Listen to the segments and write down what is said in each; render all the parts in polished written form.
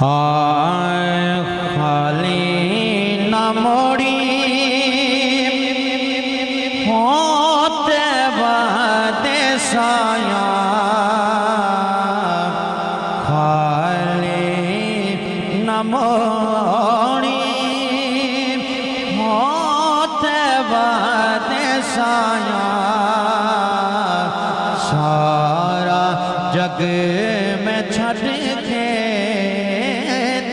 آئے خالی نہ موڑی ہوتے وعدے سایہ خالی نہ موڑی ہوتے وعدے سایہ سارا جگ میں چھٹ کے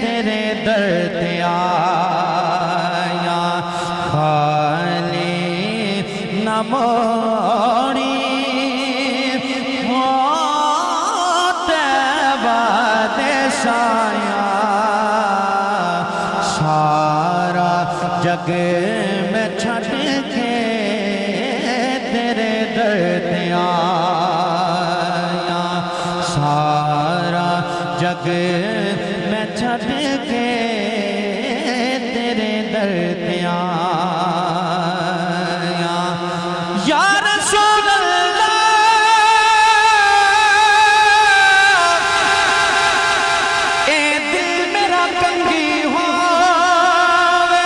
تیرے در تے آیا خالی نہ موڑی ہوتے وعدے سایہ سارا جگ میں چھٹ کے تیرے در تے آیا سارا جگ میں چھٹ کے تیرے در تے آیا یا رسول اللہ اے دل میرا کنگی ہوئے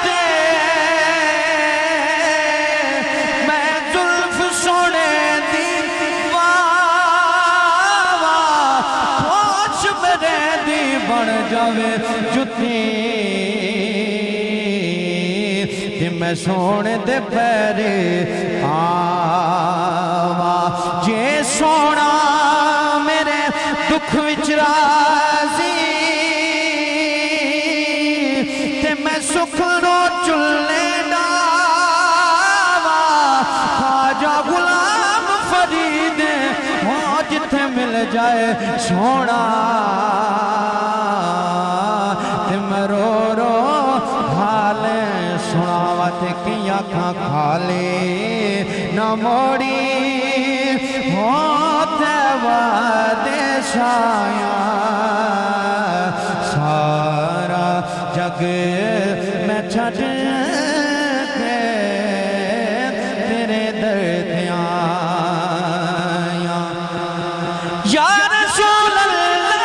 دے میں زلف سونے دی خوش میرے دی بڑھ جاوے جتی کہ میں سونے دے پیرے آوا جے سونا میرے دکھ وچ راضی تے میں سکھنو چلنے ڈاوا خواجہ غلام فرید ہو جتھے مل جائے سونا تے میں رو رو حالیں سناوت کی آنکھاں کھالے نہ موڑی ہوتے وعدے سایہ سارا جگ میں چھٹ کے تیرے در تے آیا یا رسول اللہ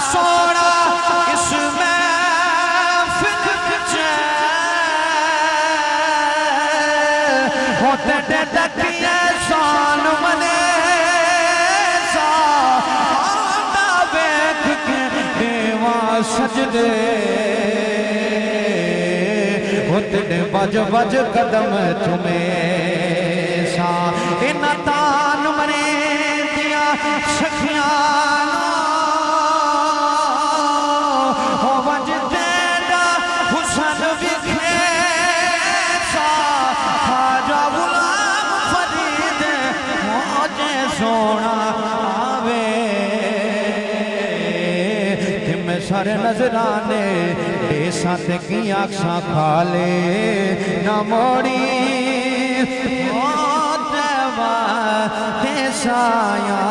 سونا اس محفل وچ ہوتے تے تکیے سان منے سا آندا بیٹھ کے دیواں سجدے ہوتے تے بج بج قدم تمہیں سا انہ تان منے دیا سکھیاں سونا آوے تے میں سارے نظرانے دیساں تے کی آنکھاں کھالے نہ موڑی ہوتے وعدے سایہ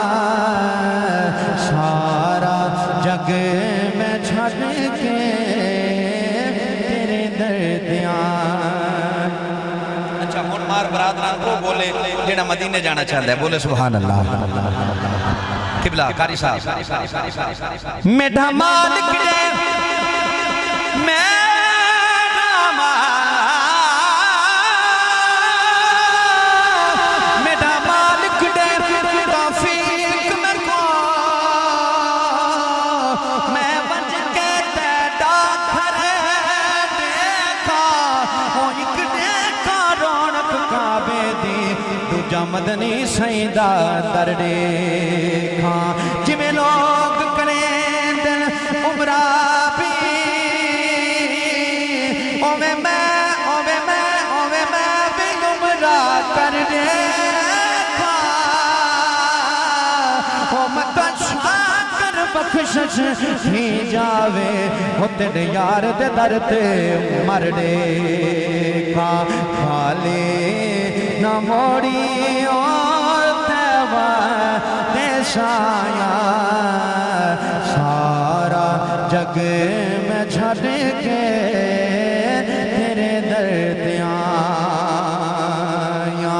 سارا جگ میں چھٹ کے تیرے در تے آیا اچھا ہون مار برادران کو بولے جنہ مدینے جانا چاہتا ہے بولے سبحان اللہ قبلہ قاری صاحب میڈھا مالک دے میڈھا مالک دے توفیق میں کو میں بچ کے تیڑا کھرے دیکھا ہوں ایک دیکھا رونق کعبے دی دوجہ مدنی سیدہ در دیکھا جی میں لوگ کریں دن عمرہ بھی اوے میں بھی عمرہ کر دیکھا او میں تو شاکر بخشش ہی جاوے ہوتے دے یار دے در تے مر دیکھا خالی نہ موڑی ہوتے وعدے سایہ سارا جگ میں چھٹ کے تیرے در تے آیا